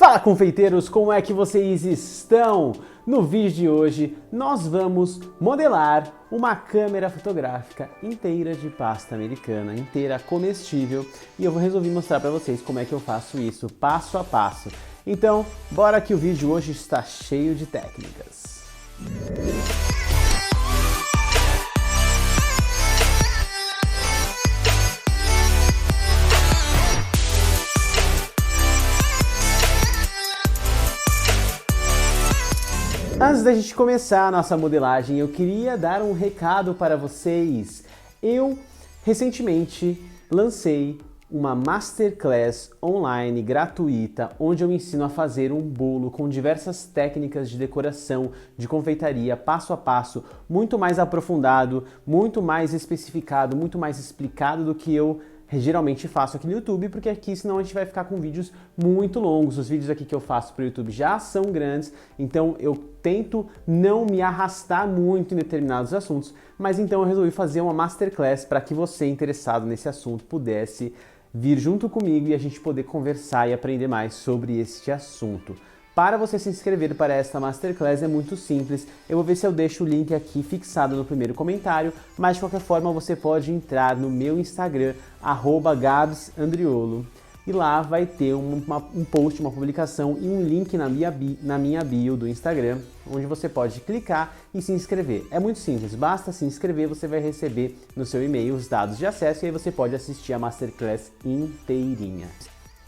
Fala, confeiteiros, como é que vocês estão? No vídeo de hoje nós vamos modelar uma câmera fotográfica inteira de pasta americana, inteira comestível, e eu vou resolver mostrar para vocês como é que eu faço isso passo a passo. Então, bora que o vídeo hoje está cheio de técnicas. Antes da gente começar a nossa modelagem, eu queria dar um recado para vocês. Eu recentemente lancei uma masterclass online gratuita, onde eu ensino a fazer um bolo com diversas técnicas de decoração, de confeitaria, passo a passo, muito mais aprofundado, muito mais especificado, muito mais explicado do que eu geralmente faço aqui no YouTube, porque aqui senão a gente vai ficar com vídeos muito longos. Os vídeos aqui que eu faço para o YouTube já são grandes, então eu tento não me arrastar muito em determinados assuntos, mas então eu resolvi fazer uma masterclass para que você interessado nesse assunto pudesse vir junto comigo e a gente poder conversar e aprender mais sobre este assunto. Para você se inscrever para esta masterclass é muito simples, eu vou ver se eu deixo o link aqui fixado no primeiro comentário, mas de qualquer forma você pode entrar no meu Instagram, @gabsandriolo, e lá vai ter um post, uma publicação e um link na minha bio do Instagram, onde você pode clicar e se inscrever. É muito simples, basta se inscrever, você vai receber no seu e-mail os dados de acesso e aí você pode assistir a masterclass inteirinha.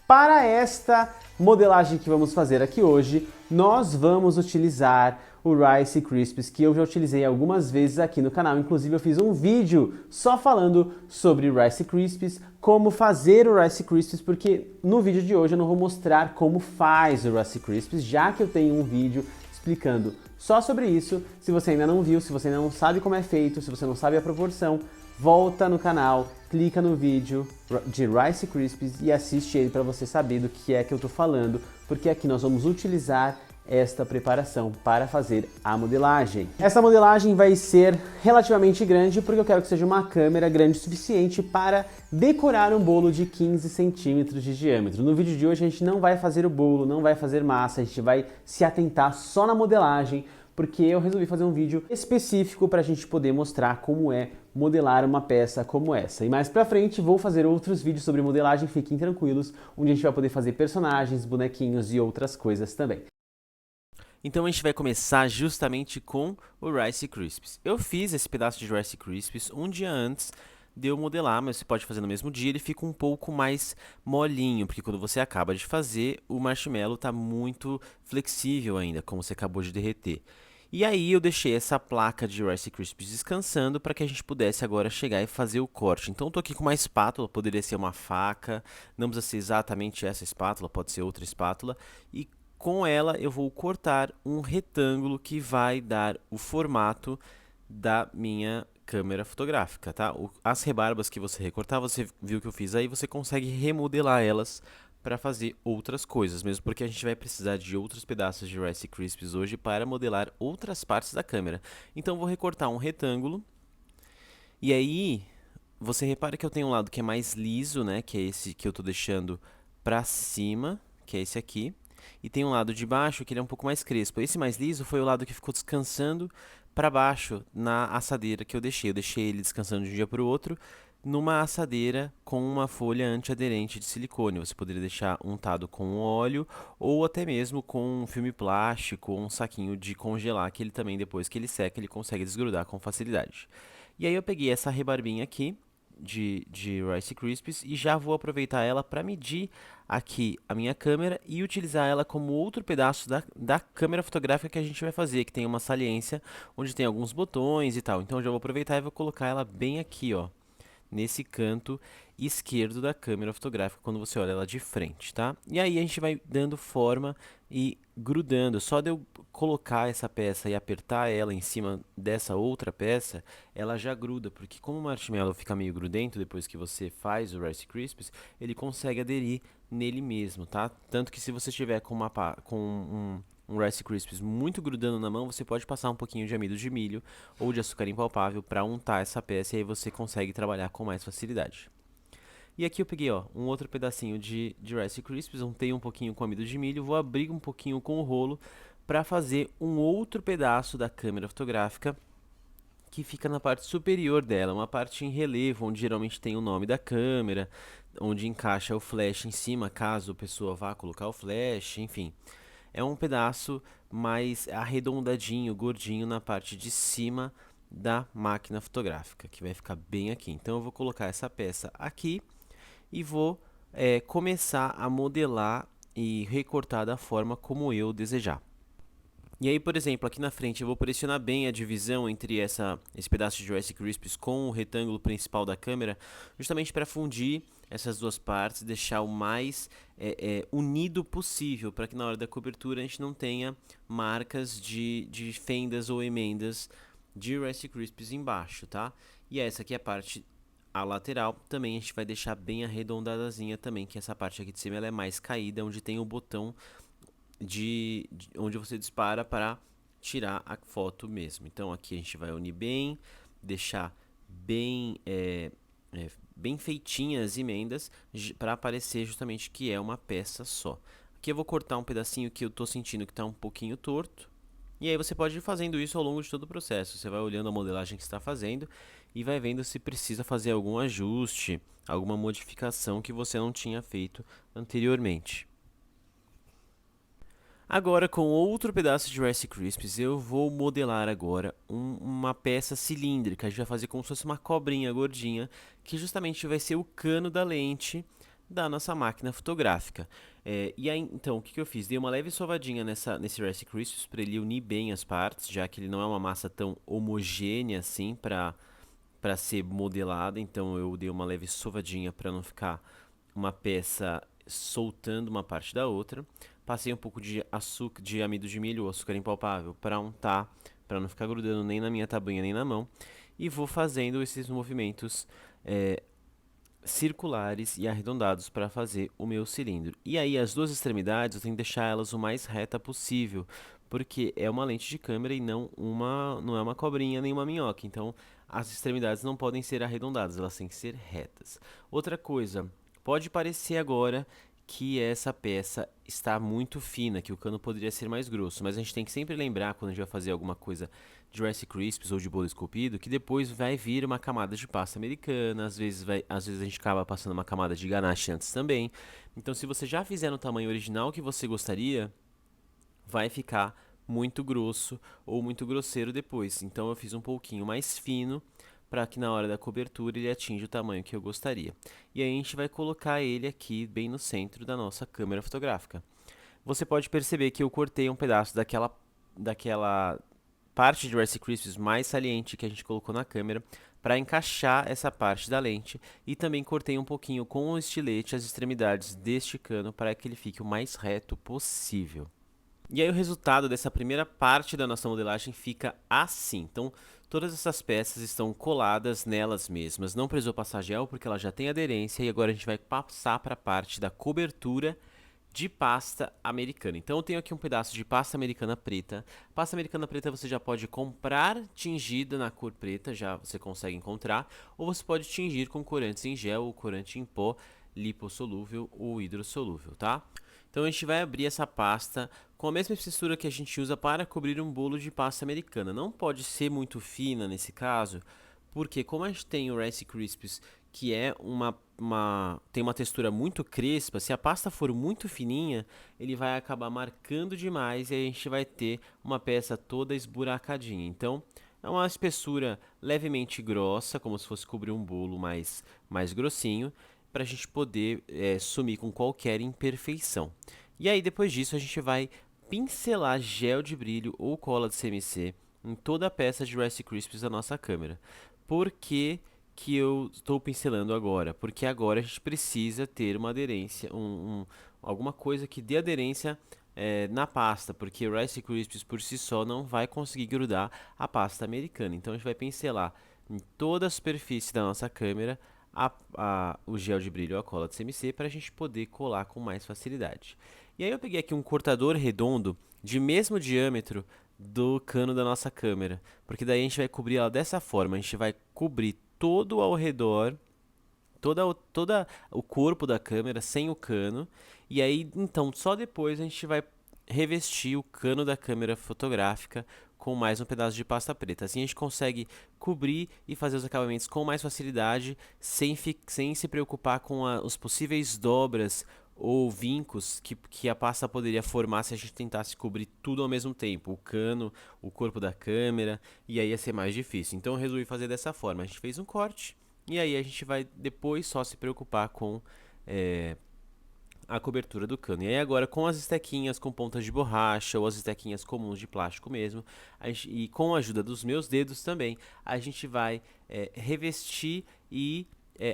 Para esta modelagem que vamos fazer aqui hoje, nós vamos utilizar o Rice Krispies, que eu já utilizei algumas vezes aqui no canal. Inclusive eu fiz um vídeo só falando sobre Rice Krispies, como fazer o Rice Krispies, porque no vídeo de hoje eu não vou mostrar como faz o Rice Krispies, já que eu tenho um vídeo explicando só sobre isso. Se você ainda não viu, se você ainda não sabe como é feito, se você não sabe a proporção, volta no canal, clica no vídeo de Rice Krispies e assiste ele para você saber do que é que eu tô falando, porque aqui nós vamos utilizar esta preparação para fazer a modelagem. Essa modelagem vai ser relativamente grande porque eu quero que seja uma câmera grande o suficiente para decorar um bolo de 15 centímetros de diâmetro. No vídeo de hoje a gente não vai fazer o bolo, não vai fazer massa, a gente vai se atentar só na modelagem, porque eu resolvi fazer um vídeo específico para a gente poder mostrar como é modelar uma peça como essa. E mais pra frente vou fazer outros vídeos sobre modelagem, fiquem tranquilos, onde a gente vai poder fazer personagens, bonequinhos e outras coisas também. Então a gente vai começar justamente com o Rice Krispies. Eu fiz esse pedaço de Rice Krispies um dia antes de eu modelar, mas você pode fazer no mesmo dia, ele fica um pouco mais molinho, porque quando você acaba de fazer, o marshmallow está muito flexível ainda, como você acabou de derreter. E aí eu deixei essa placa de Rice Krispies descansando para que a gente pudesse agora chegar e fazer o corte. Então eu tô aqui com uma espátula, poderia ser uma faca, não precisa ser exatamente essa espátula, pode ser outra espátula, e com ela eu vou cortar um retângulo que vai dar o formato da minha câmera fotográfica, tá? As rebarbas que você recortar, você viu que eu fiz aí, você consegue remodelar elas para fazer outras coisas, mesmo porque a gente vai precisar de outros pedaços de Rice Krispies hoje para modelar outras partes da câmera. Então vou recortar um retângulo, e aí você repara que eu tenho um lado que é mais liso, né, que é esse que eu tô deixando para cima, que é esse aqui. E tem um lado de baixo que ele é um pouco mais crespo. Esse mais liso foi o lado que ficou descansando para baixo na assadeira que eu deixei. Eu deixei ele descansando de um dia para o outro numa assadeira com uma folha antiaderente de silicone. Você poderia deixar untado com óleo ou até mesmo com um filme plástico ou um saquinho de congelar, que ele também, depois que ele seca, ele consegue desgrudar com facilidade. E aí eu peguei essa rebarbinha aqui de Rice Krispies e já vou aproveitar ela para medir aqui a minha câmera e utilizar ela como outro pedaço da câmera fotográfica que a gente vai fazer, que tem uma saliência onde tem alguns botões e tal. Então eu já vou aproveitar e vou colocar ela bem aqui, ó, nesse canto esquerdo da câmera fotográfica quando você olha ela de frente, tá? E aí a gente vai dando forma e grudando. Só de eu colocar essa peça e apertar ela em cima dessa outra peça, ela já gruda, porque como o marshmallow fica meio grudento depois que você faz o Rice Krispies, ele consegue aderir nele mesmo, tá? Tanto que se você tiver com um Rice Krispies muito grudando na mão, você pode passar um pouquinho de amido de milho ou de açúcar impalpável para untar essa peça e aí você consegue trabalhar com mais facilidade. E aqui eu peguei, ó, um outro pedacinho de Rice Krispies, untei um pouquinho com amido de milho, vou abrir um pouquinho com o rolo para fazer um outro pedaço da câmera fotográfica que fica na parte superior dela, uma parte em relevo, onde geralmente tem o nome da câmera, onde encaixa o flash em cima, caso a pessoa vá colocar o flash, enfim. É um pedaço mais arredondadinho, gordinho na parte de cima da máquina fotográfica, que vai ficar bem aqui. Então eu vou colocar essa peça aqui e vou começar a modelar e recortar da forma como eu desejar. E aí, por exemplo, aqui na frente eu vou pressionar bem a divisão entre esse pedaço de Rice Krispies com o retângulo principal da câmera, justamente para fundir essas duas partes, deixar o mais unido possível, para que na hora da cobertura a gente não tenha marcas de fendas ou emendas de Rice Krispies embaixo, tá? E essa aqui é a parte a lateral, também a gente vai deixar bem arredondadazinha também, que essa parte aqui de cima ela é mais caída, onde tem o botão onde você dispara para tirar a foto mesmo. Então aqui a gente vai unir bem, deixar bem, bem feitinhas as emendas para aparecer justamente que é uma peça só. Aqui eu vou cortar um pedacinho que eu estou sentindo que está um pouquinho torto. E aí você pode ir fazendo isso ao longo de todo o processo. Você vai olhando a modelagem que está fazendo e vai vendo se precisa fazer algum ajuste, alguma modificação que você não tinha feito anteriormente. Agora, com outro pedaço de Rice Krispies, eu vou modelar agora uma peça cilíndrica. A gente vai fazer como se fosse uma cobrinha gordinha, que justamente vai ser o cano da lente da nossa máquina fotográfica. E aí, então, o que eu fiz? Dei uma leve sovadinha nesse Rice Krispies para ele unir bem as partes, já que ele não é uma massa tão homogênea assim para ser modelada. Então, eu dei uma leve sovadinha para não ficar uma peça soltando uma parte da outra. Passei um pouco de açúcar, de amido de milho, açúcar impalpável, para untar, para não ficar grudando nem na minha tabuinha nem na mão. E vou fazendo esses movimentos circulares e arredondados para fazer o meu cilindro. E aí as duas extremidades eu tenho que deixar elas o mais reta possível, porque é uma lente de câmera e não é uma cobrinha nem uma minhoca. Então as extremidades não podem ser arredondadas, elas têm que ser retas. Outra coisa, pode parecer agora que essa peça está muito fina, que o cano poderia ser mais grosso, mas a gente tem que sempre lembrar quando a gente vai fazer alguma coisa de Rice Krispies ou de bolo esculpido, que depois vai vir uma camada de pasta americana, às vezes a gente acaba passando uma camada de ganache antes também. Então se você já fizer no tamanho original que você gostaria, vai ficar muito grosso ou muito grosseiro depois. Então eu fiz um pouquinho mais fino para que na hora da cobertura ele atinja o tamanho que eu gostaria. E aí a gente vai colocar ele aqui bem no centro da nossa câmera fotográfica. Você pode perceber que eu cortei um pedaço daquela parte de Rice Krispies mais saliente que a gente colocou na câmera para encaixar essa parte da lente, e também cortei um pouquinho com o estilete as extremidades deste cano para que ele fique o mais reto possível. E aí o resultado dessa primeira parte da nossa modelagem fica assim. Então, todas essas peças estão coladas nelas mesmas. Não precisou passar gel porque ela já tem aderência. E agora a gente vai passar para a parte da cobertura de pasta americana. Então eu tenho aqui um pedaço de pasta americana preta. Pasta americana preta você já pode comprar tingida na cor preta, já você consegue encontrar. Ou você pode tingir com corantes em gel ou corante em pó, lipossolúvel ou hidrossolúvel, tá? Então a gente vai abrir essa pasta com a mesma espessura que a gente usa para cobrir um bolo de pasta americana. Não pode ser muito fina nesse caso, porque como a gente tem o Rice Krispies, que é tem uma textura muito crespa, se a pasta for muito fininha, ele vai acabar marcando demais e aí a gente vai ter uma peça toda esburacadinha. Então é uma espessura levemente grossa, como se fosse cobrir um bolo mais grossinho, para a gente poder sumir com qualquer imperfeição. E aí depois disso a gente vai pincelar gel de brilho ou cola de CMC em toda a peça de Rice Krispies da nossa câmera. Por que eu estou pincelando agora? Porque agora a gente precisa ter uma aderência, alguma coisa que dê aderência na pasta, porque o Rice Krispies por si só não vai conseguir grudar a pasta americana. Então a gente vai pincelar em toda a superfície da nossa câmera o gel de brilho ou a cola de CMC para a gente poder colar com mais facilidade. E aí eu peguei aqui um cortador redondo de mesmo diâmetro do cano da nossa câmera, porque daí a gente vai cobrir ela dessa forma, a gente vai cobrir todo ao redor toda o corpo da câmera sem o cano. E aí, então, só depois a gente vai revestir o cano da câmera fotográfica com mais um pedaço de pasta preta. Assim a gente consegue cobrir e fazer os acabamentos com mais facilidade, sem se preocupar com os possíveis dobras ou vincos que a pasta poderia formar se a gente tentasse cobrir tudo ao mesmo tempo, o cano, o corpo da câmera, e aí ia ser mais difícil. Então eu resolvi fazer dessa forma. A gente fez um corte e aí a gente vai depois só se preocupar com a cobertura do cano. E aí agora com as estequinhas com pontas de borracha ou as estequinhas comuns de plástico mesmo, e com a ajuda dos meus dedos também, a gente vai revestir e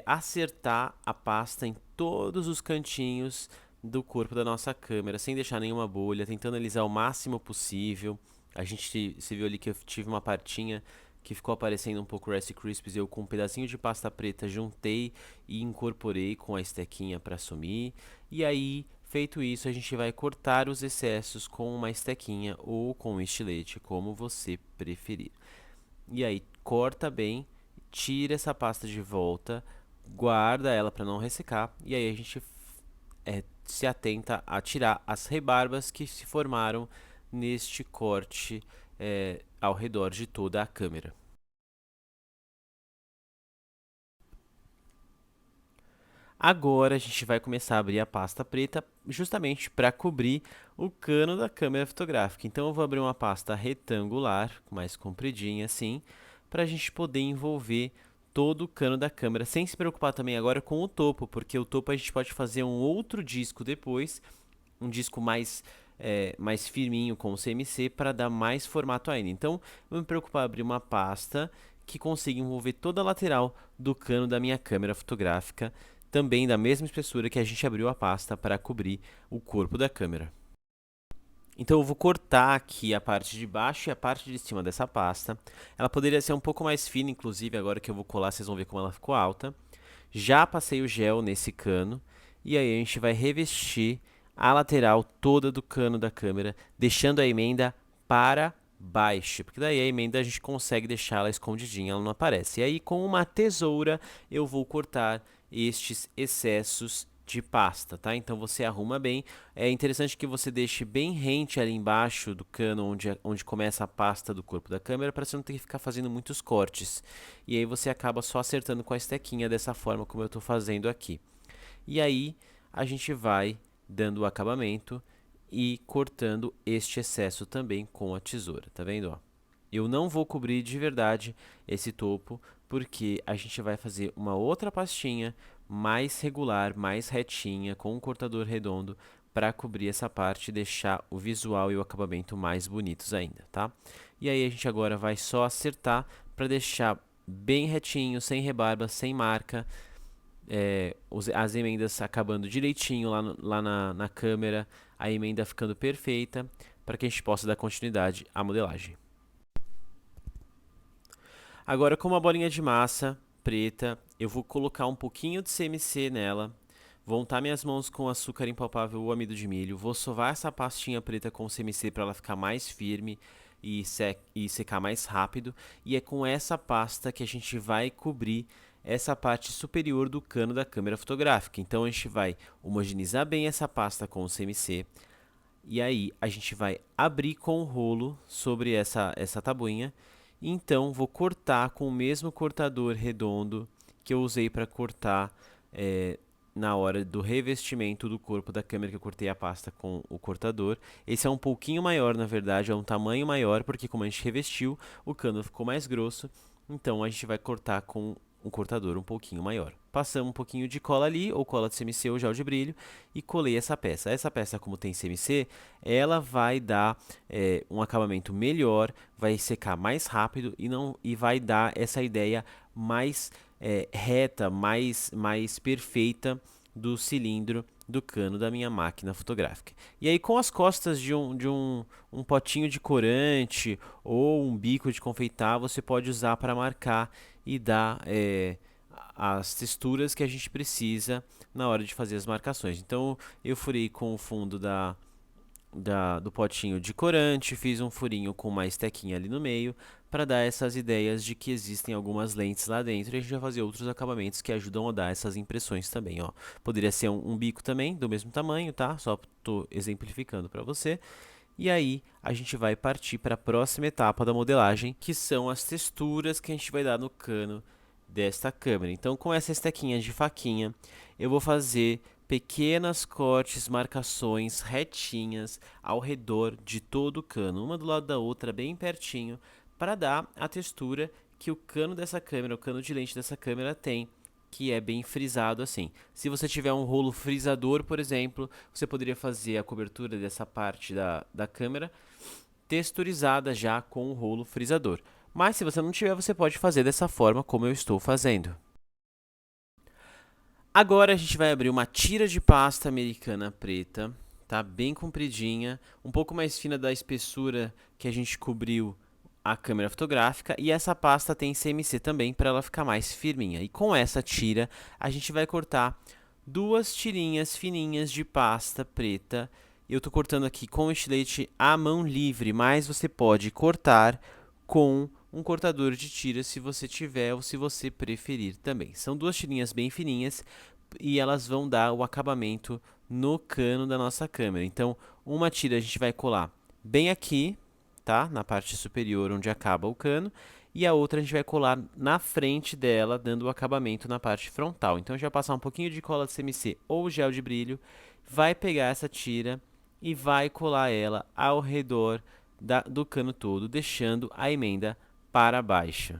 acertar a pasta em todos os cantinhos do corpo da nossa câmera, sem deixar nenhuma bolha, tentando alisar o máximo possível. A gente se viu ali que eu tive uma partinha que ficou aparecendo um pouco Rice Krispies, eu com um pedacinho de pasta preta juntei e incorporei com a estequinha para sumir. E aí, feito isso, a gente vai cortar os excessos com uma estequinha ou com um estilete, como você preferir. E aí, corta bem, tira essa pasta de volta, guarda ela para não ressecar, e aí a gente se atenta a tirar as rebarbas que se formaram neste corte ao redor de toda a câmera. Agora a gente vai começar a abrir a pasta preta justamente para cobrir o cano da câmera fotográfica. Então eu vou abrir uma pasta retangular, mais compridinha assim, para a gente poder envolver todo o cano da câmera, sem se preocupar também agora com o topo, porque o topo a gente pode fazer um outro disco depois, um disco mais firminho com o CMC para dar mais formato ainda. Então, eu vou me preocupar em abrir uma pasta que consiga envolver toda a lateral do cano da minha câmera fotográfica, também da mesma espessura que a gente abriu a pasta para cobrir o corpo da câmera. Então eu vou cortar aqui a parte de baixo e a parte de cima dessa pasta. Ela poderia ser um pouco mais fina, inclusive agora que eu vou colar vocês vão ver como ela ficou alta. Já passei o gel nesse cano e aí a gente vai revestir a lateral toda do cano da câmera, deixando a emenda para baixo, porque daí a emenda a gente consegue deixar ela escondidinha, ela não aparece. E aí com uma tesoura eu vou cortar estes excessos de pasta, tá? Então você arruma bem. É interessante que você deixe bem rente ali embaixo do cano onde começa a pasta do corpo da câmera para você não ter que ficar fazendo muitos cortes. E aí você acaba só acertando com a estequinha dessa forma como eu estou fazendo aqui. E aí a gente vai dando o acabamento e cortando este excesso também com a tesoura, tá vendo? Ó? Eu não vou cobrir de verdade esse topo, porque a gente vai fazer uma outra pastinha mais regular, mais retinha, com um cortador redondo, para cobrir essa parte e deixar o visual e o acabamento mais bonitos ainda, tá? E aí a gente agora vai só acertar para deixar bem retinho, sem rebarba, sem marca, as emendas acabando direitinho lá na câmera, a emenda ficando perfeita, para que a gente possa dar continuidade à modelagem. Agora com uma bolinha de massa preta, eu vou colocar um pouquinho de CMC nela, vou untar minhas mãos com açúcar impalpável ou amido de milho, vou sovar essa pastinha preta com CMC para ela ficar mais firme e secar mais rápido, e é com essa pasta que a gente vai cobrir essa parte superior do cano da câmera fotográfica. Então a gente vai homogeneizar bem essa pasta com o CMC, e aí a gente vai abrir com o rolo sobre essa tabuinha. Então vou cortar com o mesmo cortador redondo que eu usei para cortar na hora do revestimento do corpo da câmera, que eu cortei a pasta com o cortador. Esse é um pouquinho maior, na verdade, é um tamanho maior, porque como a gente revestiu, o cano ficou mais grosso, então a gente vai cortar com um cortador um pouquinho maior. Passamos um pouquinho de cola ali, ou cola de CMC ou gel de brilho, e colei essa peça. Essa peça, como tem CMC, ela vai dar um acabamento melhor, vai secar mais rápido e vai dar essa ideia mais reta, mais perfeita do cilindro do cano da minha máquina fotográfica. E aí com as costas de um potinho de corante ou um bico de confeitar, você pode usar para marcar e dar as texturas que a gente precisa na hora de fazer as marcações. Então eu furei com o fundo do potinho de corante, fiz um furinho com uma estequinha ali no meio, para dar essas ideias de que existem algumas lentes lá dentro, e a gente vai fazer outros acabamentos que ajudam a dar essas impressões também, ó. Poderia ser um bico também, do mesmo tamanho, tá? Só tô exemplificando para você. E aí, a gente vai partir para a próxima etapa da modelagem, que são as texturas que a gente vai dar no cano desta câmera. Então, com essa estequinha de faquinha, eu vou fazer pequenas cortes, marcações retinhas ao redor de todo o cano, uma do lado da outra, bem pertinho, para dar a textura que o cano dessa câmera, o cano de lente dessa câmera tem, que é bem frisado assim. Se você tiver um rolo frisador, por exemplo, você poderia fazer a cobertura dessa parte da câmera texturizada já com o rolo frisador. Mas se você não tiver, você pode fazer dessa forma como eu estou fazendo. Agora a gente vai abrir uma tira de pasta americana preta, tá? Bem compridinha, um pouco mais fina da espessura que a gente cobriu a câmera fotográfica, e essa pasta tem CMC também para ela ficar mais firminha. E com essa tira a gente vai cortar duas tirinhas fininhas de pasta preta. Eu estou cortando aqui com o estilete à mão livre, mas você pode cortar com um cortador de tiras se você tiver ou se você preferir também. São duas tirinhas bem fininhas e elas vão dar o acabamento no cano da nossa câmera. Então, uma tira a gente vai colar bem aqui, tá? Na parte superior onde acaba o cano, e a outra a gente vai colar na frente dela, dando o acabamento na parte frontal. Então, a gente vai passar um pouquinho de cola de CMC ou gel de brilho, vai pegar essa tira e vai colar ela ao redor do cano todo, deixando a emenda para baixo.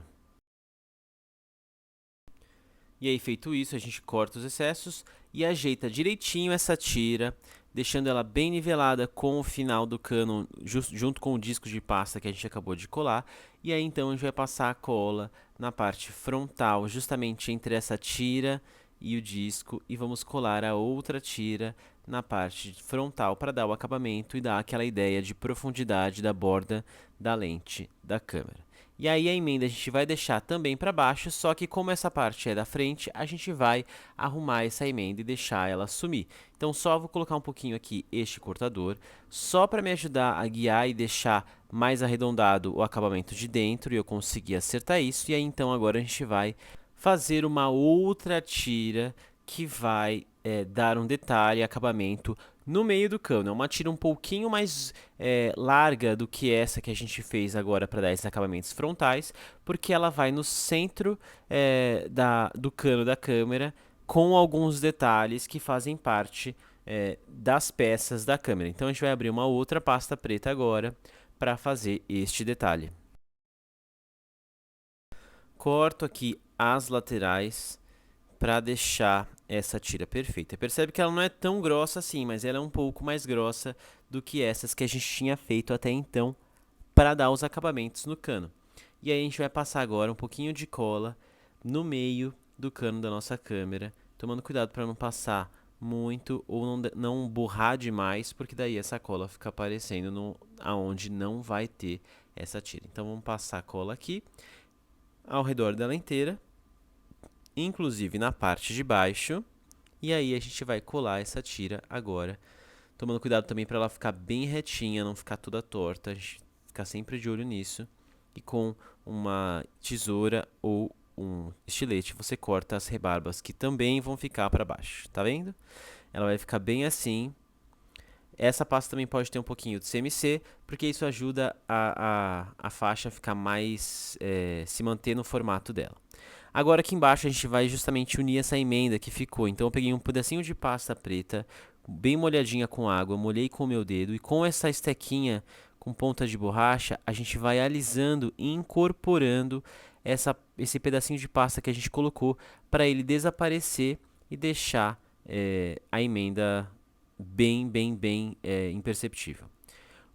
E aí, feito isso, a gente corta os excessos e ajeita direitinho essa tira, deixando ela bem nivelada com o final do cano, junto com o disco de pasta que a gente acabou de colar. E aí, então, a gente vai passar a cola na parte frontal, justamente entre essa tira e o disco, e vamos colar a outra tira na parte frontal para dar o acabamento e dar aquela ideia de profundidade da borda da lente da câmera. E aí a emenda a gente vai deixar também para baixo, só que como essa parte é da frente, a gente vai arrumar essa emenda e deixar ela sumir. Então só vou colocar um pouquinho aqui este cortador, só para me ajudar a guiar e deixar mais arredondado o acabamento de dentro, e eu consegui acertar isso. E aí então agora a gente vai fazer uma outra tira que vai dar um detalhe, acabamento no meio do cano. É uma tira um pouquinho mais larga do que essa que a gente fez agora para dar esses acabamentos frontais, porque ela vai no centro do cano da câmera, com alguns detalhes que fazem parte das peças da câmera. Então a gente vai abrir uma outra pasta preta agora para fazer este detalhe. Corto aqui as laterais para deixar essa tira perfeita. Percebe que ela não é tão grossa assim, mas ela é um pouco mais grossa do que essas que a gente tinha feito até então para dar os acabamentos no cano. E aí a gente vai passar agora um pouquinho de cola no meio do cano da nossa câmera, tomando cuidado para não passar muito ou não borrar demais, porque daí essa cola fica aparecendo aonde não vai ter essa tira. Então vamos passar a cola aqui ao redor dela inteira, inclusive na parte de baixo, e aí a gente vai colar essa tira agora, tomando cuidado também para ela ficar bem retinha, não ficar toda torta, a gente ficar sempre de olho nisso, e com uma tesoura ou um estilete você corta as rebarbas que também vão ficar para baixo, tá vendo? Ela vai ficar bem assim. Essa pasta também pode ter um pouquinho de CMC, porque isso ajuda a faixa a ficar mais, se manter no formato dela. Agora aqui embaixo a gente vai justamente unir essa emenda que ficou. Então eu peguei um pedacinho de pasta preta, bem molhadinha com água, molhei com o meu dedo, e com essa estequinha com ponta de borracha, a gente vai alisando e incorporando esse pedacinho de pasta que a gente colocou, para ele desaparecer e deixar a emenda bem imperceptível.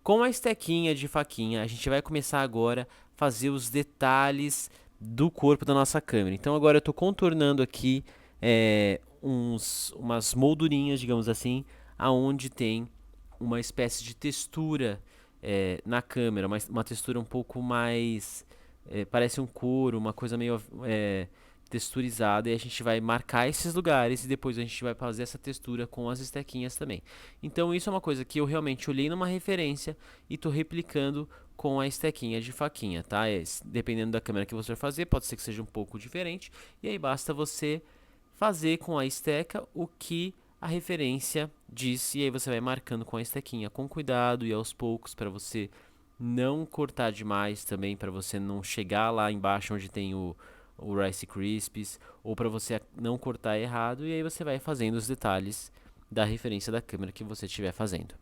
Com a estequinha de faquinha, a gente vai começar agora a fazer os detalhes do corpo da nossa câmera. Então agora eu estou contornando aqui umas moldurinhas, digamos assim, aonde tem uma espécie de textura na câmera, uma textura um pouco mais, parece um couro, uma coisa meio texturizada, e a gente vai marcar esses lugares e depois a gente vai fazer essa textura com as estequinhas também. Então isso é uma coisa que eu realmente olhei numa referência e tô replicando com a estequinha de faquinha, tá? Dependendo da câmera que você vai fazer, pode ser que seja um pouco diferente, e aí basta você fazer com a esteca o que a referência diz, e aí você vai marcando com a estequinha com cuidado e aos poucos para você não cortar demais também, para você não chegar lá embaixo onde tem o Rice Krispies, ou para você não cortar errado, e aí você vai fazendo os detalhes da referência da câmera que você estiver fazendo.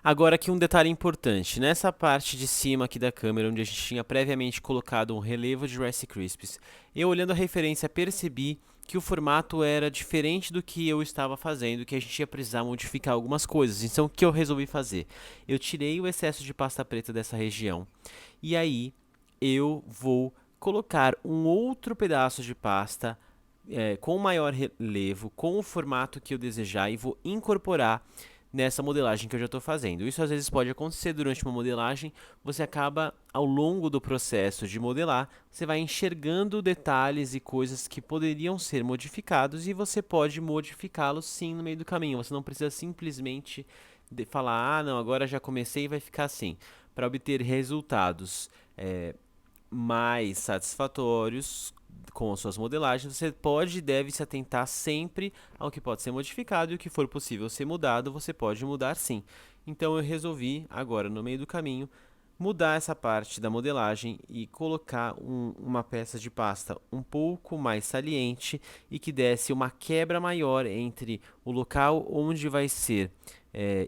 Agora aqui um detalhe importante, nessa parte de cima aqui da câmera, onde a gente tinha previamente colocado um relevo de Rice Krispies, eu olhando a referência percebi que o formato era diferente do que eu estava fazendo, que a gente ia precisar modificar algumas coisas. Então o que eu resolvi fazer? Eu tirei o excesso de pasta preta dessa região, e aí eu vou colocar um outro pedaço de pasta com maior relevo, com o formato que eu desejar, e vou incorporar nessa modelagem que eu já estou fazendo. Isso às vezes pode acontecer durante uma modelagem, você acaba ao longo do processo de modelar, você vai enxergando detalhes e coisas que poderiam ser modificados e você pode modificá-los sim no meio do caminho. Você não precisa simplesmente falar, ah não, agora já comecei e vai ficar assim. Para obter resultados mais satisfatórios com as suas modelagens, você pode e deve se atentar sempre ao que pode ser modificado, e o que for possível ser mudado, você pode mudar sim. Então eu resolvi, agora no meio do caminho, mudar essa parte da modelagem e colocar uma peça de pasta um pouco mais saliente e que desse uma quebra maior entre o local onde vai ser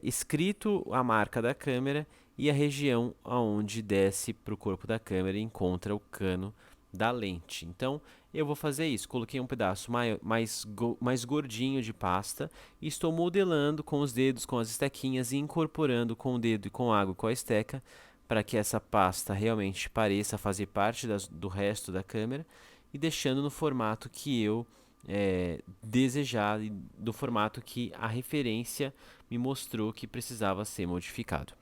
escrito a marca da câmera e a região onde desce para o corpo da câmera e encontra o cano da lente. Então eu vou fazer isso, coloquei um pedaço mais gordinho de pasta e estou modelando com os dedos, com as estequinhas, e incorporando com o dedo e com a água, com a esteca, para que essa pasta realmente pareça fazer parte do resto da câmera, e deixando no formato que eu desejar, e do formato que a referência me mostrou que precisava ser modificado.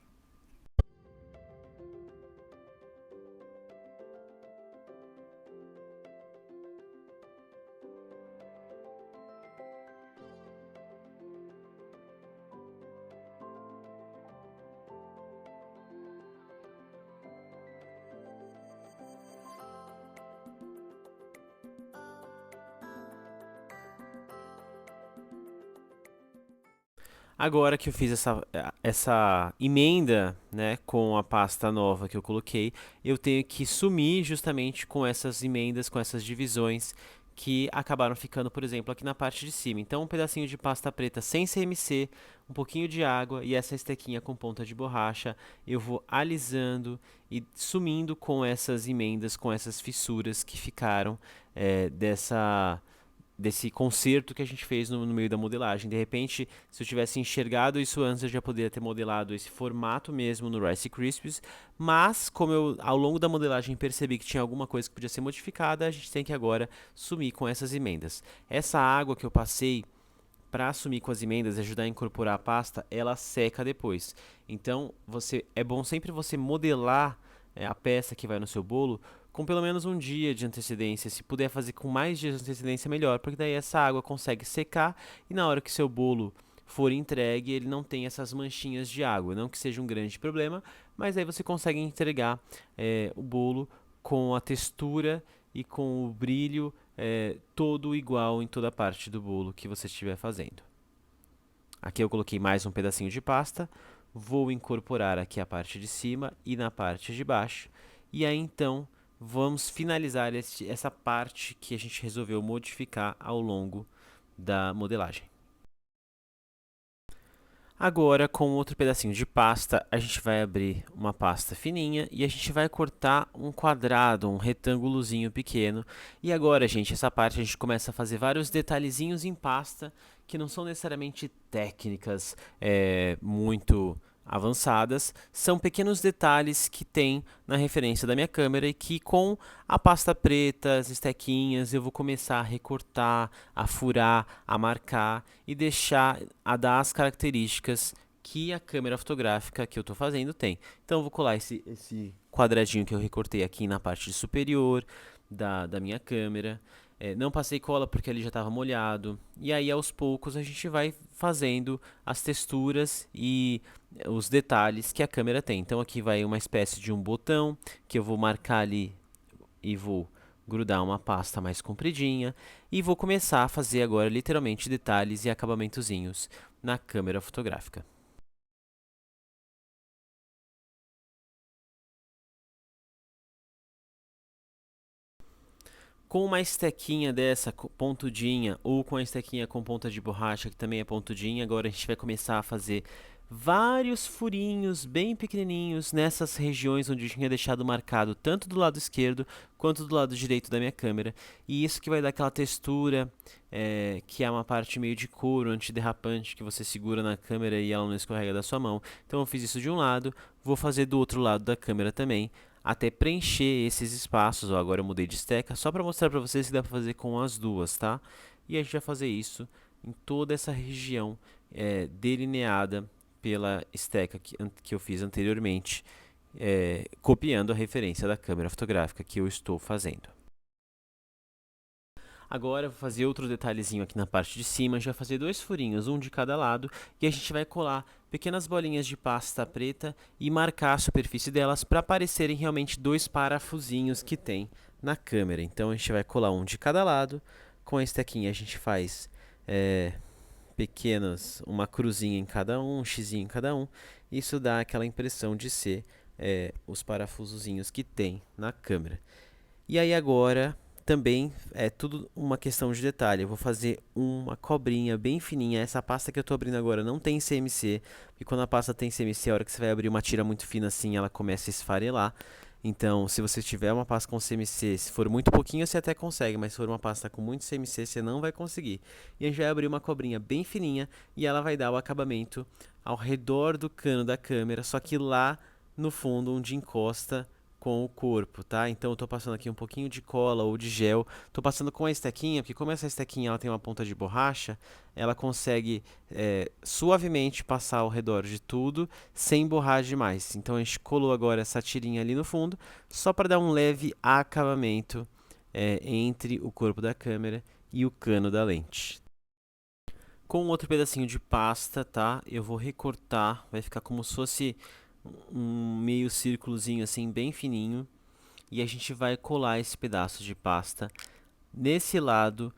Agora que eu fiz essa emenda, né, com a pasta nova que eu coloquei, eu tenho que sumir justamente com essas emendas, com essas divisões que acabaram ficando, por exemplo, aqui na parte de cima. Então, um pedacinho de pasta preta sem CMC, um pouquinho de água e essa estequinha com ponta de borracha, eu vou alisando e sumindo com essas emendas, com essas fissuras que ficaram desse conserto que a gente fez no meio da modelagem. De repente, se eu tivesse enxergado isso antes, eu já poderia ter modelado esse formato mesmo no Rice Krispies, mas como eu ao longo da modelagem percebi que tinha alguma coisa que podia ser modificada, a gente tem que agora sumir com essas emendas. Essa água que eu passei para sumir com as emendas e ajudar a incorporar a pasta, ela seca depois. Então, é bom sempre você modelar a peça que vai no seu bolo com pelo menos um dia de antecedência. Se puder fazer com mais dias de antecedência, melhor, porque daí essa água consegue secar e na hora que seu bolo for entregue, ele não tem essas manchinhas de água. Não que seja um grande problema, mas aí você consegue entregar o bolo com a textura e com o brilho todo igual em toda parte do bolo que você estiver fazendo. Aqui eu coloquei mais um pedacinho de pasta, vou incorporar aqui a parte de cima e na parte de baixo, e aí então vamos finalizar essa parte que a gente resolveu modificar ao longo da modelagem. Agora, com outro pedacinho de pasta, a gente vai abrir uma pasta fininha e a gente vai cortar um quadrado, um retângulozinho pequeno. E agora, gente, essa parte a gente começa a fazer vários detalhezinhos em pasta que não são necessariamente técnicas muito avançadas, são pequenos detalhes que tem na referência da minha câmera e que com a pasta preta, as estequinhas, eu vou começar a recortar, a furar, a marcar e deixar a dar as características que a câmera fotográfica que eu estou fazendo tem. Então eu vou colar esse quadradinho que eu recortei aqui na parte superior da minha câmera. Não passei cola porque ele já estava molhado. E aí aos poucos a gente vai fazendo as texturas e os detalhes que a câmera tem. Então aqui vai uma espécie de um botão que eu vou marcar ali e vou grudar uma pasta mais compridinha e vou começar a fazer agora literalmente detalhes e acabamentozinhos na câmera fotográfica. Com uma estequinha dessa pontudinha ou com a estequinha com ponta de borracha que também é pontudinha, agora a gente vai começar a fazer vários furinhos bem pequenininhos nessas regiões onde eu tinha deixado marcado tanto do lado esquerdo quanto do lado direito da minha câmera. E isso que vai dar aquela textura, que é uma parte meio de couro antiderrapante que você segura na câmera e ela não escorrega da sua mão. Então eu fiz isso de um lado, vou fazer do outro lado da câmera também, até preencher esses espaços. Ó, agora eu mudei de esteca, só para mostrar para vocês que dá para fazer com as duas, tá? E a gente vai fazer isso em toda essa região delineada pela esteca que eu fiz anteriormente, copiando a referência da câmera fotográfica que eu estou fazendo. Agora eu vou fazer outro detalhezinho aqui na parte de cima, a gente vai fazer dois furinhos, um de cada lado, e a gente vai colar pequenas bolinhas de pasta preta e marcar a superfície delas para parecerem realmente dois parafusinhos que tem na câmera. Então a gente vai colar um de cada lado, com a estequinha a gente faz uma cruzinha em cada um xizinho em cada um. Isso dá aquela impressão de ser os parafusozinhos que tem na câmera. E aí agora também é tudo uma questão de detalhe. Eu vou fazer uma cobrinha bem fininha. Essa pasta que eu estou abrindo agora não tem CMC, e quando a pasta tem CMC, a hora que você vai abrir uma tira muito fina assim, ela começa a esfarelar. Então, se você tiver uma pasta com CMC, se for muito pouquinho, você até consegue, mas se for uma pasta com muito CMC, você não vai conseguir. E a gente vai abrir uma cobrinha bem fininha e ela vai dar o acabamento ao redor do cano da câmera, só que lá no fundo, onde encosta com o corpo, tá? Então eu tô passando aqui um pouquinho de cola ou de gel, tô passando com a estequinha, porque como essa estequinha ela tem uma ponta de borracha, ela consegue suavemente passar ao redor de tudo, sem borrar demais. Então a gente colou agora essa tirinha ali no fundo, só para dar um leve acabamento entre o corpo da câmera e o cano da lente. Com outro pedacinho de pasta, tá? Eu vou recortar, vai ficar como se fosse um meio círculozinho assim bem fininho, e a gente vai colar esse pedaço de pasta nesse lado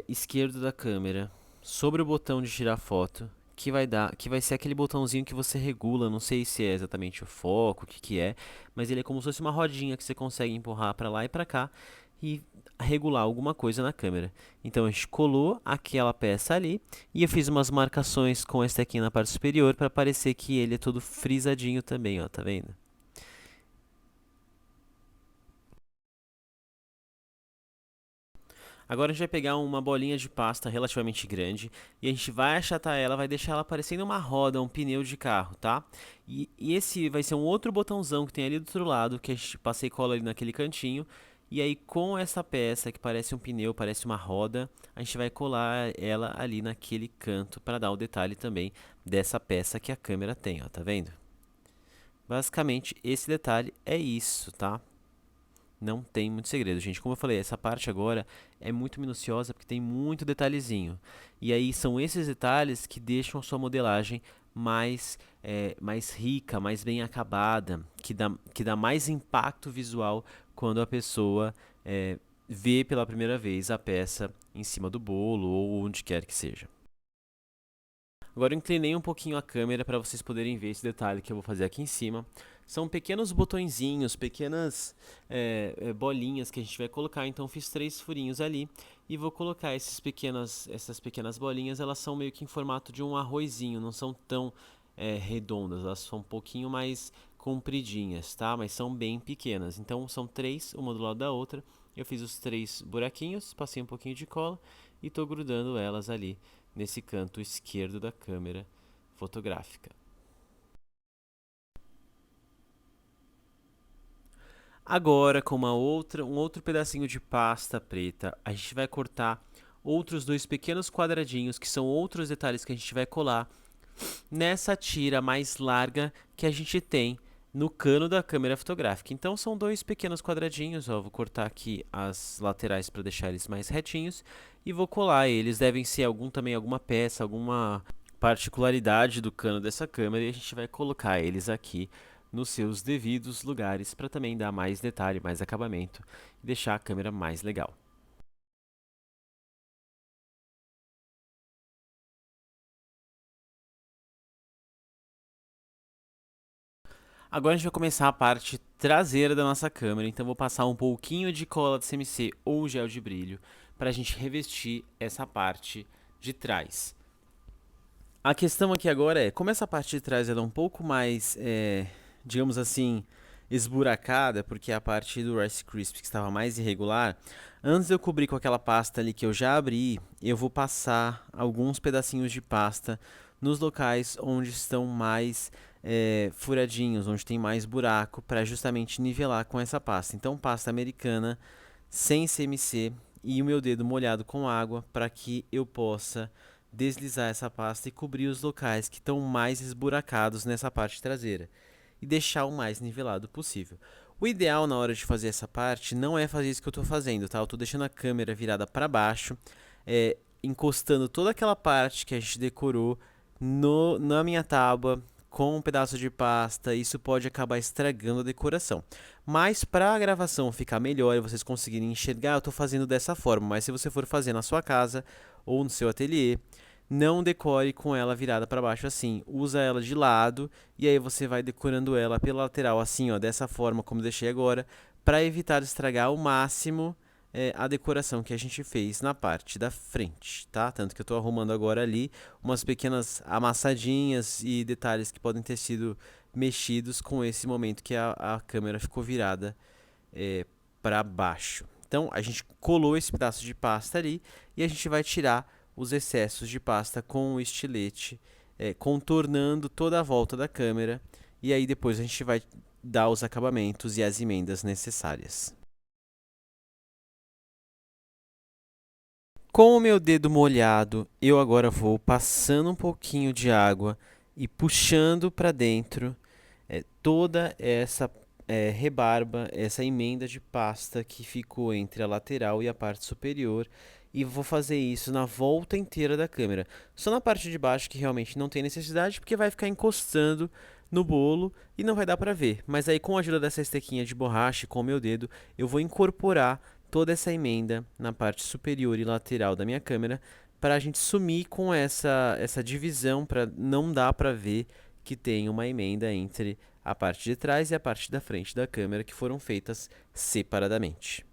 esquerdo da câmera, sobre o botão de tirar foto, que vai ser aquele botãozinho que você regula, não sei se é exatamente o foco, o que que é, mas ele é como se fosse uma rodinha que você consegue empurrar para lá e para cá e regular alguma coisa na câmera. Então a gente colou aquela peça ali e eu fiz umas marcações com esse aqui na parte superior para parecer que ele é todo frisadinho também, ó, tá vendo? Agora a gente vai pegar uma bolinha de pasta relativamente grande e a gente vai achatar ela, vai deixar ela parecendo uma roda, um pneu de carro, tá? E esse vai ser um outro botãozão que tem ali do outro lado, que a gente passei cola ali naquele cantinho. E aí com essa peça que parece um pneu, parece uma roda, a gente vai colar ela ali naquele canto para dar o detalhe também dessa peça que a câmera tem, ó, tá vendo? Basicamente esse detalhe é isso, tá? Não tem muito segredo, gente. Como eu falei, essa parte agora é muito minuciosa porque tem muito detalhezinho. E aí são esses detalhes que deixam a sua modelagem mais rica, mais bem acabada, que dá mais impacto visual quando a pessoa vê pela primeira vez a peça em cima do bolo ou onde quer que seja. Agora eu inclinei um pouquinho a câmera para vocês poderem ver esse detalhe que eu vou fazer aqui em cima. São pequenos botõezinhos, pequenas bolinhas que a gente vai colocar, então fiz 3 furinhos ali e vou colocar essas pequenas bolinhas, elas são meio que em formato de um arrozinho, não são tão redondas, elas são um pouquinho mais compridinhas, tá? Mas são bem pequenas, então são 3, uma do lado da outra. Eu fiz os 3 buraquinhos, passei um pouquinho de cola e estou grudando elas ali nesse canto esquerdo da câmera fotográfica. Agora, com um outro pedacinho de pasta preta, a gente vai cortar outros 2 pequenos quadradinhos, que são outros detalhes que a gente vai colar nessa tira mais larga que a gente tem no cano da câmera fotográfica. Então são 2 pequenos quadradinhos, ó, vou cortar aqui as laterais para deixar eles mais retinhos e vou colar eles. Devem ser também alguma peça, alguma particularidade do cano dessa câmera, e a gente vai colocar eles aqui nos seus devidos lugares para também dar mais detalhe, mais acabamento e deixar a câmera mais legal. Agora a gente vai começar a parte traseira da nossa câmera, então vou passar um pouquinho de cola de CMC ou gel de brilho para a gente revestir essa parte de trás. A questão aqui agora é, como essa parte de trás ela é um pouco mais, digamos assim, esburacada, porque a parte do Rice Krispies que estava mais irregular, antes de eu cobrir com aquela pasta ali que eu já abri, eu vou passar alguns pedacinhos de pasta nos locais onde estão mais furadinhos, onde tem mais buraco, para justamente nivelar com essa pasta. Então, pasta americana sem CMC e o meu dedo molhado com água para que eu possa deslizar essa pasta e cobrir os locais que estão mais esburacados nessa parte traseira e deixar o mais nivelado possível. O ideal na hora de fazer essa parte não é fazer isso que eu estou fazendo, tá? Eu estou deixando a câmera virada para baixo, encostando toda aquela parte que a gente decorou na minha tábua com um pedaço de pasta. Isso pode acabar estragando a decoração. Mas para a gravação ficar melhor e vocês conseguirem enxergar, eu estou fazendo dessa forma. Mas se você for fazer na sua casa ou no seu ateliê, não decore com ela virada para baixo assim. Usa ela de lado e aí você vai decorando ela pela lateral assim, ó, dessa forma como eu deixei agora, para evitar estragar ao máximo a decoração que a gente fez na parte da frente, tá? Tanto que eu estou arrumando agora ali umas pequenas amassadinhas e detalhes que podem ter sido mexidos com esse momento que a câmera ficou virada para baixo. Então a gente colou esse pedaço de pasta ali e a gente vai tirar os excessos de pasta com o estilete, contornando toda a volta da câmera, e aí depois a gente vai dar os acabamentos e as emendas necessárias. Com o meu dedo molhado, eu agora vou passando um pouquinho de água e puxando para dentro toda essa rebarba, essa emenda de pasta que ficou entre a lateral e a parte superior. E vou fazer isso na volta inteira da câmera. Só na parte de baixo que realmente não tem necessidade, porque vai ficar encostando no bolo e não vai dar para ver. Mas aí com a ajuda dessa estequinha de borracha com o meu dedo, eu vou incorporar toda essa emenda na parte superior e lateral da minha câmera para a gente sumir com essa divisão, para não dar para ver que tem uma emenda entre a parte de trás e a parte da frente da câmera que foram feitas separadamente.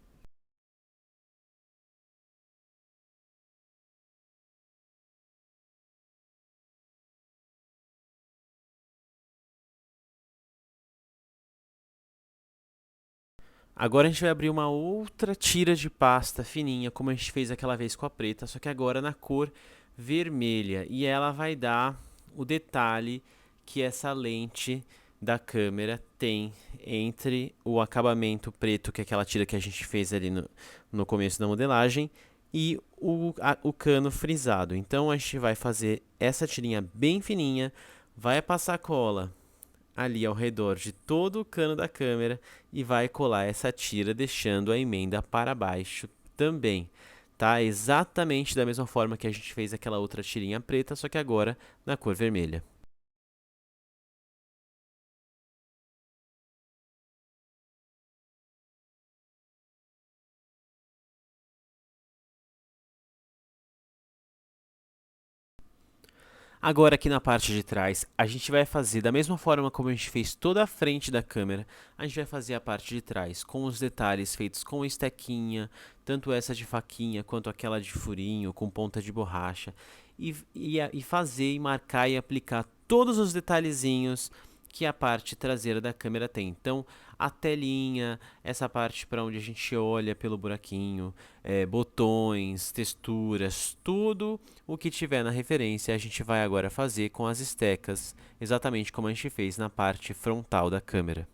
Agora a gente vai abrir uma outra tira de pasta fininha, como a gente fez aquela vez com a preta, só que agora na cor vermelha. E ela vai dar o detalhe que essa lente da câmera tem entre o acabamento preto, que é aquela tira que a gente fez ali no começo da modelagem, e o cano frisado. Então a gente vai fazer essa tirinha bem fininha, vai passar cola ali ao redor de todo o cano da câmera e vai colar essa tira, deixando a emenda para baixo também, tá? Exatamente da mesma forma que a gente fez aquela outra tirinha preta, só que agora na cor vermelha. Agora aqui na parte de trás, a gente vai fazer da mesma forma como a gente fez toda a frente da câmera, a gente vai fazer a parte de trás com os detalhes feitos com estequinha, tanto essa de faquinha quanto aquela de furinho, com ponta de borracha, e fazer e marcar e aplicar todos os detalhezinhos que a parte traseira da câmera tem. Então, a telinha, essa parte para onde a gente olha pelo buraquinho, botões, texturas, tudo o que tiver na referência a gente vai agora fazer com as estecas, exatamente como a gente fez na parte frontal da câmera.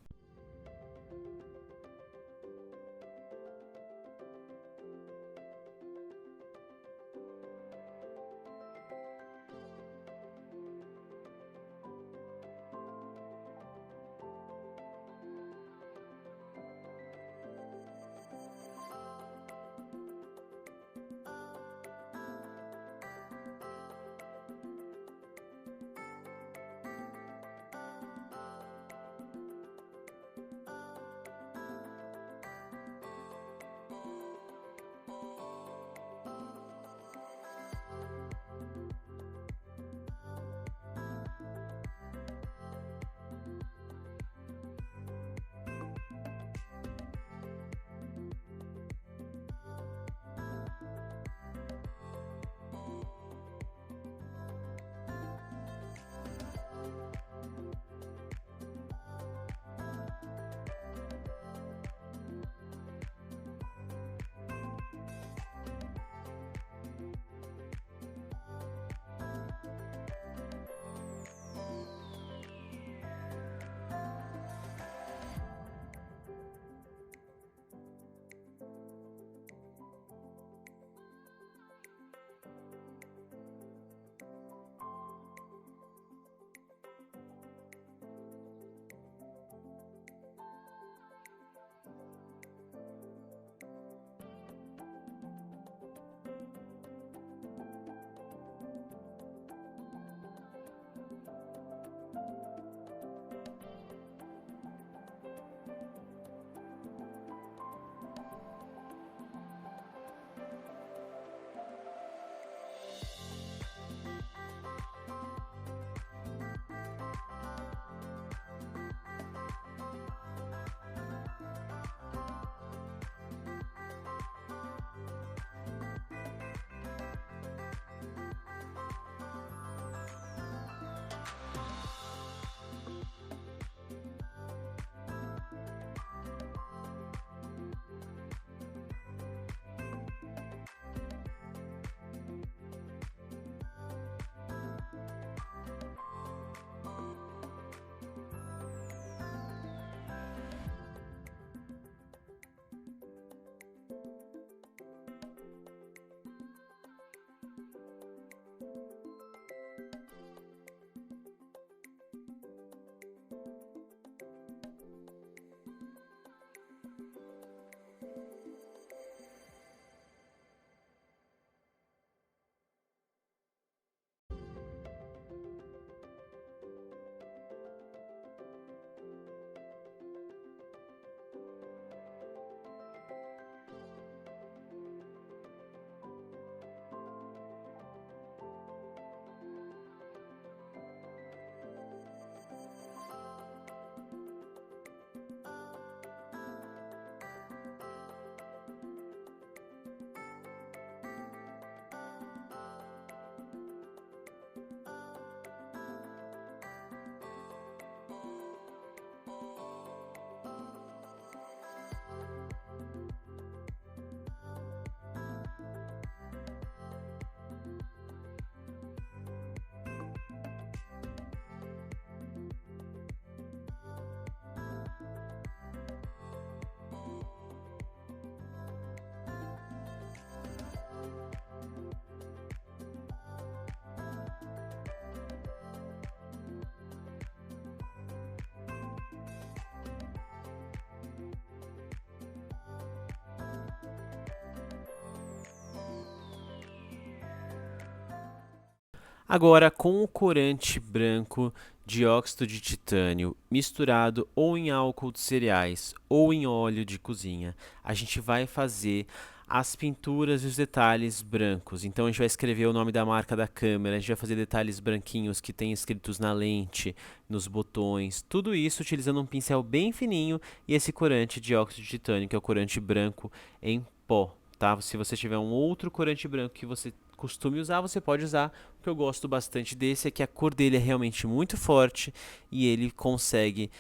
Agora, com o corante branco de óxido de titânio misturado ou em álcool de cereais ou em óleo de cozinha, a gente vai fazer as pinturas e os detalhes brancos. Então a gente vai escrever o nome da marca da câmera, a gente vai fazer detalhes branquinhos que tem escritos na lente, nos botões, tudo isso utilizando um pincel bem fininho e esse corante de óxido de titânio, que é o corante branco em pó, tá? Se você tiver um outro corante branco que você costume usar, você pode usar. O que eu gosto bastante desse é que a cor dele é realmente muito forte e ele consegue,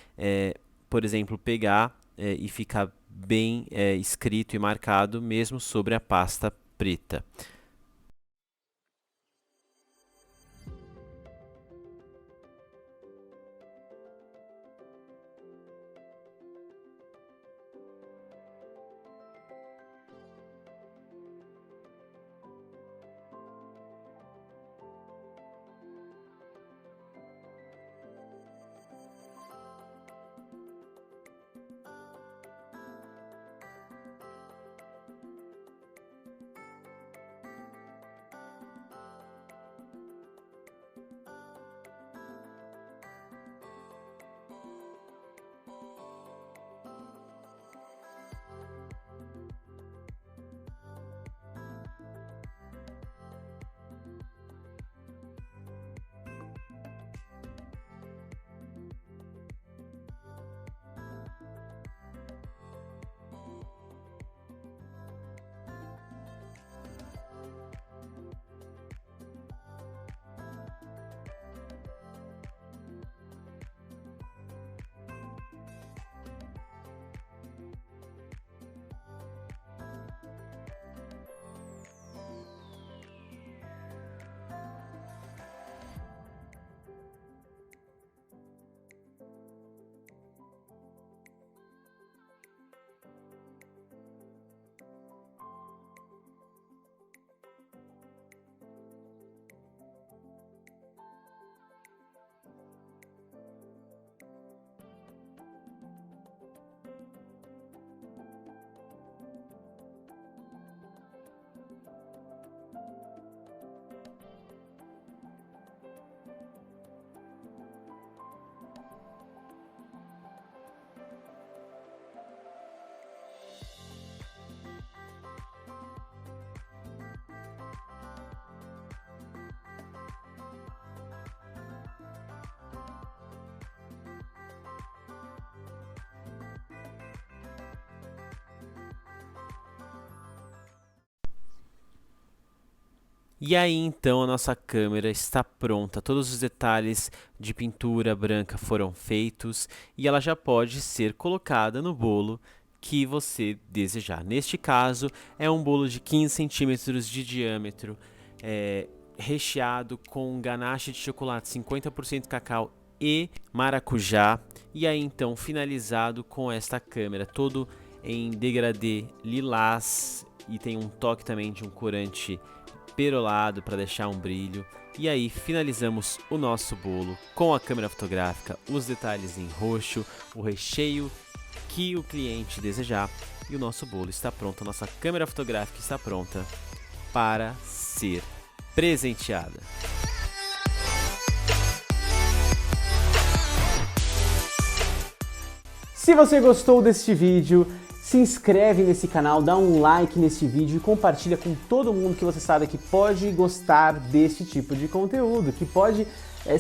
por exemplo, pegar e ficar bem escrito e marcado mesmo sobre a pasta preta. E aí então a nossa câmera está pronta, todos os detalhes de pintura branca foram feitos e ela já pode ser colocada no bolo que você desejar. Neste caso é um bolo de 15 centímetros de diâmetro, recheado com ganache de chocolate 50% cacau e maracujá, e aí então finalizado com esta câmera todo em degradê lilás e tem um toque também de um corante perolado para deixar um brilho. E aí finalizamos o nosso bolo com a câmera fotográfica, os detalhes em roxo, o recheio que o cliente desejar, e o nosso bolo está pronto, a nossa câmera fotográfica está pronta para ser presenteada. Se você gostou deste vídeo, se inscreve nesse canal, dá um like nesse vídeo e compartilha com todo mundo que você sabe que pode gostar desse tipo de conteúdo, que pode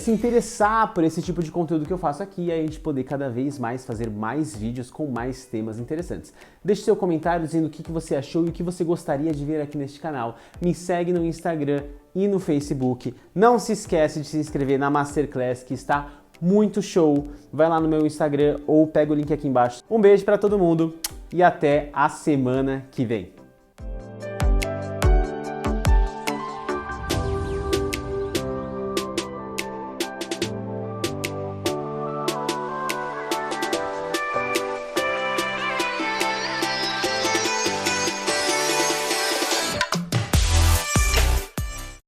se interessar por esse tipo de conteúdo que eu faço aqui, e aí a gente poder cada vez mais fazer mais vídeos com mais temas interessantes. Deixe seu comentário dizendo o que você achou e o que você gostaria de ver aqui neste canal. Me segue no Instagram e no Facebook. Não se esquece de se inscrever na Masterclass, que está muito show. Vai lá no meu Instagram ou pega o link aqui embaixo. Um beijo para todo mundo e até a semana que vem.